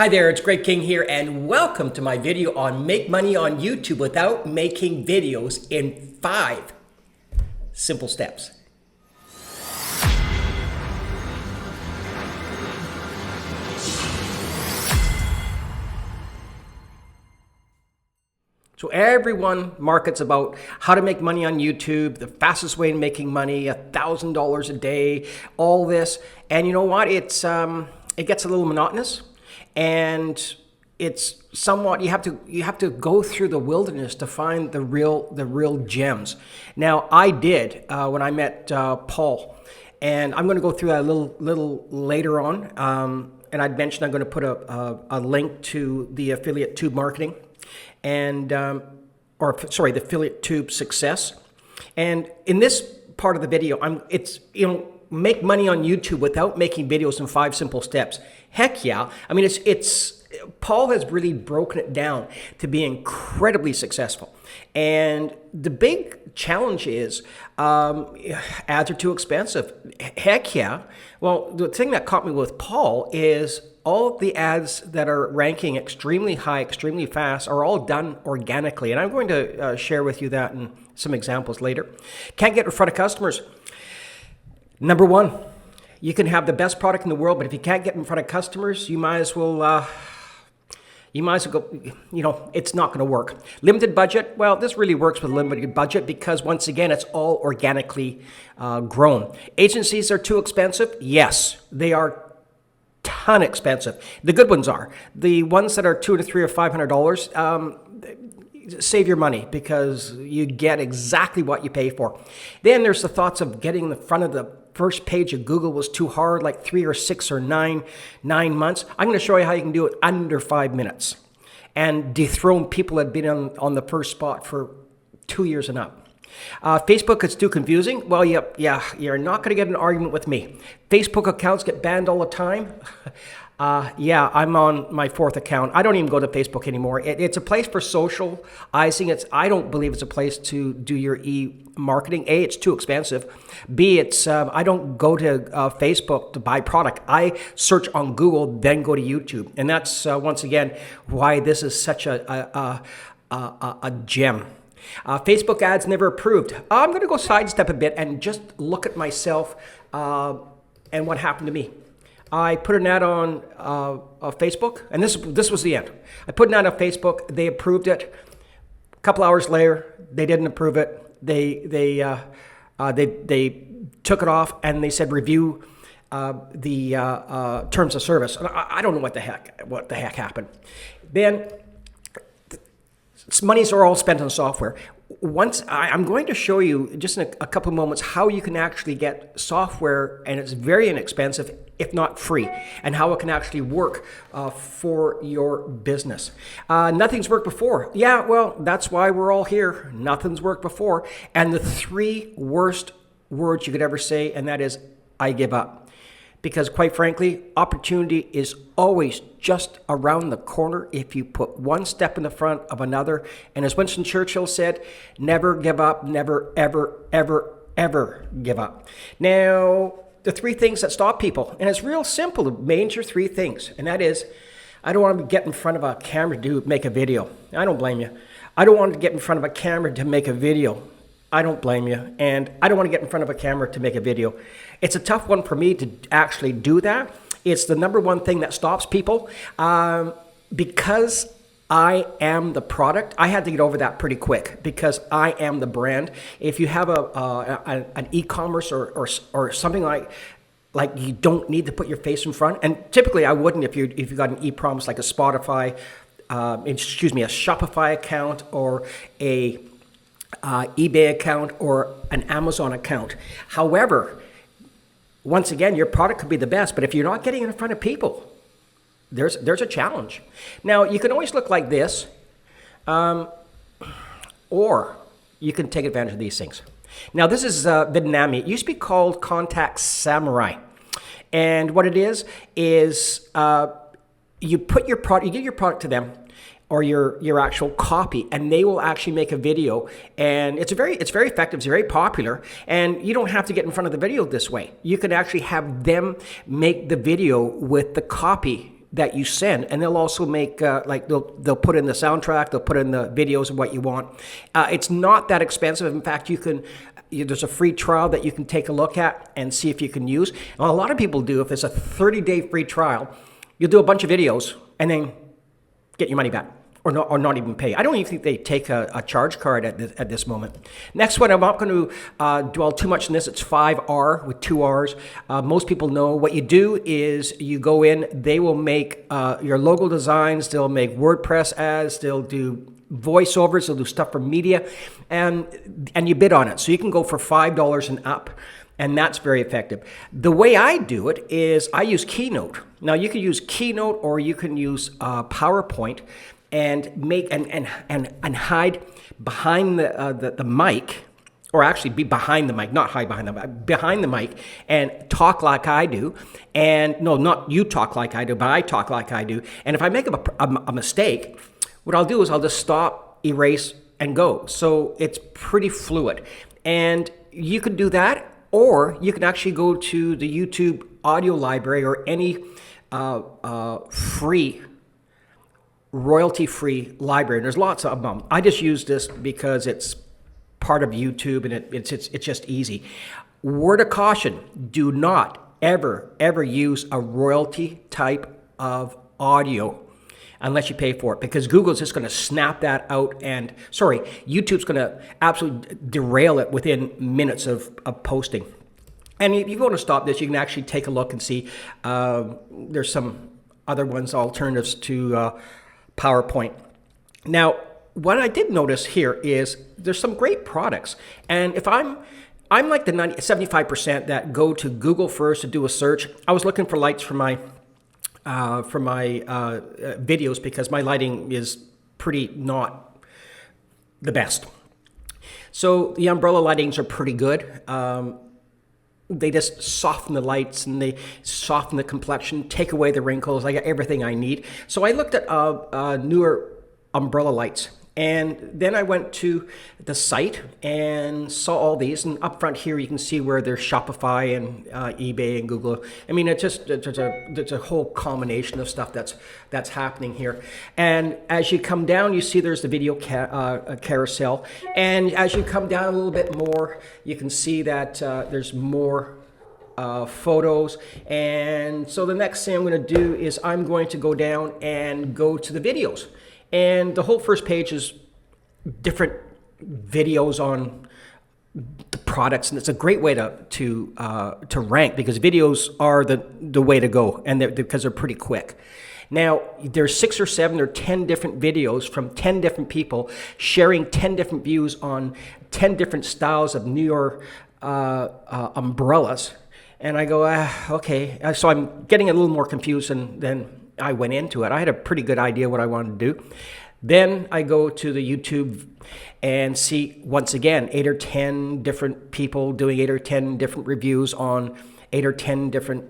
Hi there, it's Greg King here, and welcome to my video on Make Money on YouTube Without Making Videos in 5 Simple Steps. So everyone markets about how to make money on YouTube, the fastest way in making money, $1,000 a day, all this. And you know what? It gets a little monotonous. And it's somewhat, you have to go through the wilderness to find the real gems. Now I did when I met Paul, and I'm going to go through that a little later on. And I'd mentioned I'm going to put a link to the affiliate tube marketing, and the affiliate tube success. And in this part of the video, make money on YouTube without making videos in 5 simple steps. Heck yeah. I mean, Paul has really broken it down to be incredibly successful. And the big challenge is ads are too expensive. Heck yeah. Well, the thing that caught me with Paul is all the ads that are ranking extremely high, extremely fast are all done organically. And I'm going to share with you that in some examples later. Can't get in front of customers. Number one, you can have the best product in the world, but if you can't get in front of customers, you might as well go, it's not going to work. Limited budget, well, this really works with limited budget because once again, it's all organically grown. Agencies are too expensive? Yes, they are ton expensive. The good ones are. The ones that are $200 to $300 or $500, save your money because you get exactly what you pay for. Then there's the thoughts of getting in the front of the first page of Google was too hard, like 3 or 6 or 9 months. I'm going to show you how you can do it under 5 minutes and dethrone people that have been on the first spot for 2 years and up. Facebook is too confusing. Well, yeah, you're not going to get an argument with me. Facebook accounts get banned all the time. Yeah, I'm on my 4th account. I don't even go to Facebook anymore. It's a place for socializing. I don't believe it's a place to do your e-marketing. A, it's too expensive. B, I don't go to Facebook to buy product. I search on Google, then go to YouTube. And that's, once again, why this is such a gem. Facebook ads never approved. I'm going to go sidestep a bit and just look at myself and what happened to me. I put an ad on Facebook, and this was the end. I put an ad on Facebook. They approved it. A couple hours later, they didn't approve it. They took it off, and they said review the terms of service. And I don't know what the heck happened. Then monies are all spent on software. I'm going to show you just in a couple of moments how you can actually get software, and it's very inexpensive, if not free, and how it can actually work for your business. Nothing's worked before. Yeah, well, that's why we're all here. Nothing's worked before. And the 3 worst words you could ever say, and that is, I give up. Because quite frankly, opportunity is always just around the corner if you put one step in the front of another. And as Winston Churchill said, never give up, never, ever, ever, ever give up. Now, the 3 things that stop people, and it's real simple, the major 3 things, and that is, I don't want to get in front of a camera to make a video. I don't blame you. I don't want to get in front of a camera to make a video. I don't blame you. And I don't want to get in front of a camera to make a video. It's a tough one for me to actually do that. It's the number one thing that stops people. Because I am the product, I had to get over that pretty quick because I am the brand. If you have an e-commerce or something like you don't need to put your face in front, and typically I wouldn't if you got an e-promise like a Shopify account or a eBay account or an Amazon account. However, once again, your product could be the best, but if you're not getting in front of people, there's a challenge. Now, you can always look like this, or you can take advantage of these things. Now, this is Vietnamese. It used to be called Contact Samurai. And what it is you put your product, you give your product to them, or your actual copy, and they will actually make a video. And it's very effective, it's very popular, and you don't have to get in front of the video this way. You can actually have them make the video with the copy that you send, and they'll also make like they'll put in the soundtrack, they'll put in the videos of what you want. It's not that expensive. In fact, there's a free trial that you can take a look at and see if you can use. Well, a lot of people do. If it's a 30-day free trial, you'll do a bunch of videos and then get your money back. Or not even pay. I don't even think they take a charge card at this moment. Next one, I'm not going to dwell too much on this. It's 5R with 2 R's. Most people know what you do is you go in, they will make your logo designs, they'll make WordPress ads, they'll do voiceovers, they'll do stuff for media, and you bid on it. So you can go for $5 and up. And that's very effective. The way I do it is I use Keynote. Now you can use Keynote or you can use PowerPoint and make and hide behind the mic, or actually be behind the mic, not hide behind the mic, and talk like I do. And no, not you talk like I do, but I talk like I do. And if I make a mistake, what I'll do is I'll just stop, erase, and go. So it's pretty fluid. And you can do that, or you can actually go to the YouTube audio library or any free, royalty-free library. There's lots of them. I just use this because it's part of YouTube and it's just easy. Word of caution, do not ever use a royalty type of audio unless you pay for it, because Google's just going to snap that out, and YouTube's going to absolutely derail it within minutes of posting. And if you want to stop this, you can actually take a look and see there's some other ones, alternatives to PowerPoint. Now, what I did notice here is there's some great products, and if I'm like the 75% that go to Google first to do a search. I was looking for lights for my videos because my lighting is pretty not the best. So the umbrella lightings are pretty good. They just soften the lights and they soften the complexion, take away the wrinkles. I got everything I need. So I looked at newer umbrella lights, and then I went to the site and saw all these. And up front here, you can see where there's Shopify and eBay and Google. I mean, there's a whole combination of stuff that's happening here. And as you come down, you see there's the video carousel. And as you come down a little bit more, you can see that there's more photos. And so the next thing I'm going to do is I'm going to go down and go to the videos. And the whole first page is different videos on the products, and it's a great way to rank, because videos are the way to go, and because they're pretty quick. Now, there's 6 or 7 or 10 different videos from 10 different people sharing 10 different views on 10 different styles of New York umbrellas. And I go, okay. So I'm getting a little more confused than I went into it. I had a pretty good idea what I wanted to do. Then I go to the YouTube and see, once again, 8 or 10 different people doing 8 or 10 different reviews on 8 or 10 different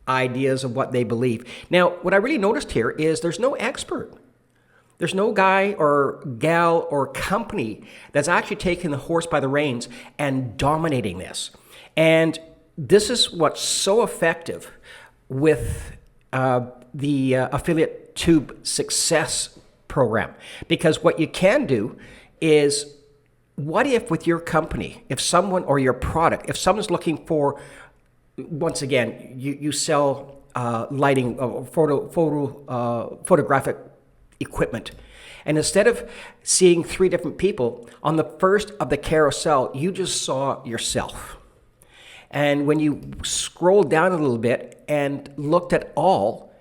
ideas of what they believe. Now, what I really noticed here is there's no expert. There's no guy or gal or company that's actually taking the horse by the reins and dominating this. And this is what's so effective with the Affiliate Tube Success Program. Because what you can do is, what if with your company, if someone, or your product, if someone's looking for, once again, you sell lighting, photographic equipment, and instead of seeing 3 different people, on the first of the carousel, you just saw yourself. And when you scroll down a little bit and looked at all,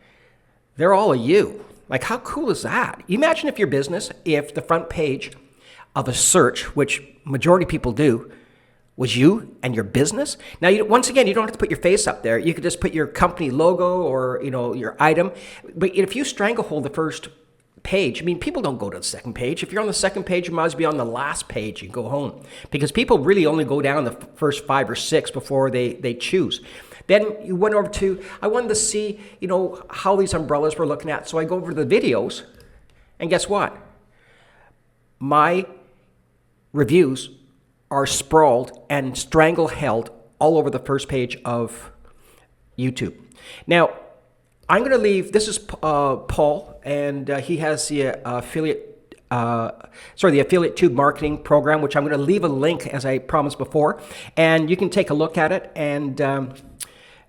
they're all of you. Like, how cool is that? Imagine if your business, if the front page of a search, which majority of people do, was you and your business. Now, once again, you don't have to put your face up there. You could just put your company logo or your item. But if you stranglehold the first page, I mean, people don't go to the second page. If you're on the second page, you might as well be on the last page and go home, because people really only go down the first 5 or 6 before they choose. Then you went over to, I wanted to see, how these umbrellas we're looking at. So I go over to the videos, and guess what? My reviews are sprawled and strangle-held all over the first page of YouTube. Now, I'm going to leave, this is Paul, and he has the the affiliate tube marketing program, which I'm going to leave a link as I promised before, and you can take a look at it, and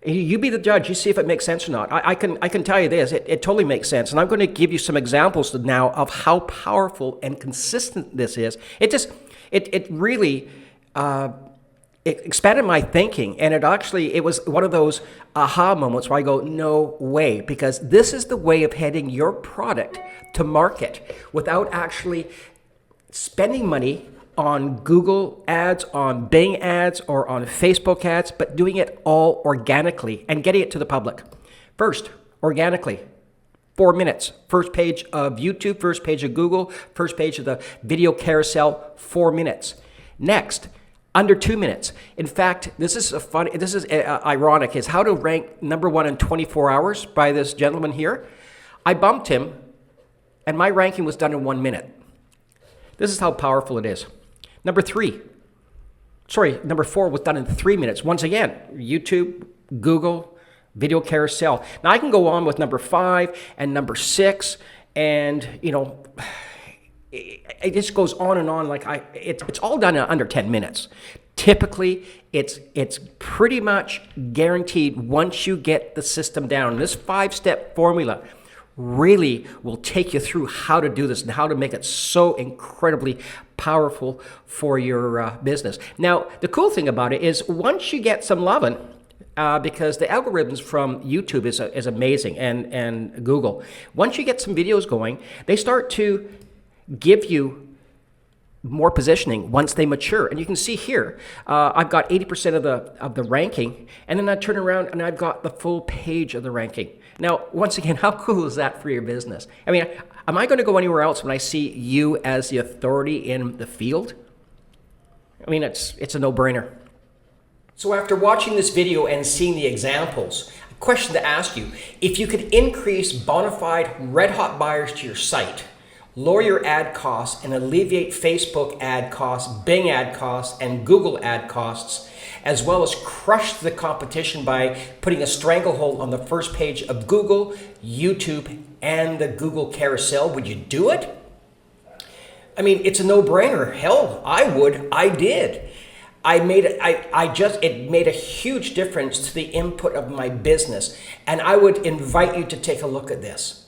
you be the judge. You see if it makes sense or not. I can tell you this, it totally makes sense, and I'm going to give you some examples now of how powerful and consistent this is. It really it expanded my thinking, and it was one of those aha moments where I go, no way, because this is the way of heading your product to market without actually spending money on Google ads, on Bing ads, or on Facebook ads, but doing it all organically and getting it to the public. First, organically. 4 minutes. First page of YouTube, first page of Google, first page of the video carousel, 4 minutes. Next, under 2 minutes. In fact, this is ironic, is how to rank number 1 in 24 hours by this gentleman here. I bumped him, and my ranking was done in 1 minute. This is how powerful it is. Number 4 was done in 3 minutes. Once again, YouTube, Google, video carousel. Now I can go on with number 5 and number 6, and it just goes on and on. It's all done in under 10 minutes. Typically, it's pretty much guaranteed once you get the system down. This 5-step formula really will take you through how to do this and how to make it so incredibly powerful for your business. Now, the cool thing about it is once you get some loving, because the algorithms from YouTube is amazing, and Google, once you get some videos going, they start to give you more positioning once they mature. And you can see here, I've got 80% of the ranking, and then I turn around and I've got the full page of the ranking. Now, once again, how cool is that for your business? I mean, am I going to go anywhere else when I see you as the authority in the field? I mean, it's a no-brainer. So after watching this video and seeing the examples, a question to ask you: if you could increase bona fide red-hot buyers to your site, lower your ad costs, and alleviate Facebook ad costs, Bing ad costs, and Google ad costs, as well as crush the competition by putting a stranglehold on the first page of Google, YouTube, and the Google carousel, would you do it? I mean, it's a no-brainer. Hell, I would. I did. It made a huge difference to the input of my business, and I would invite you to take a look at this.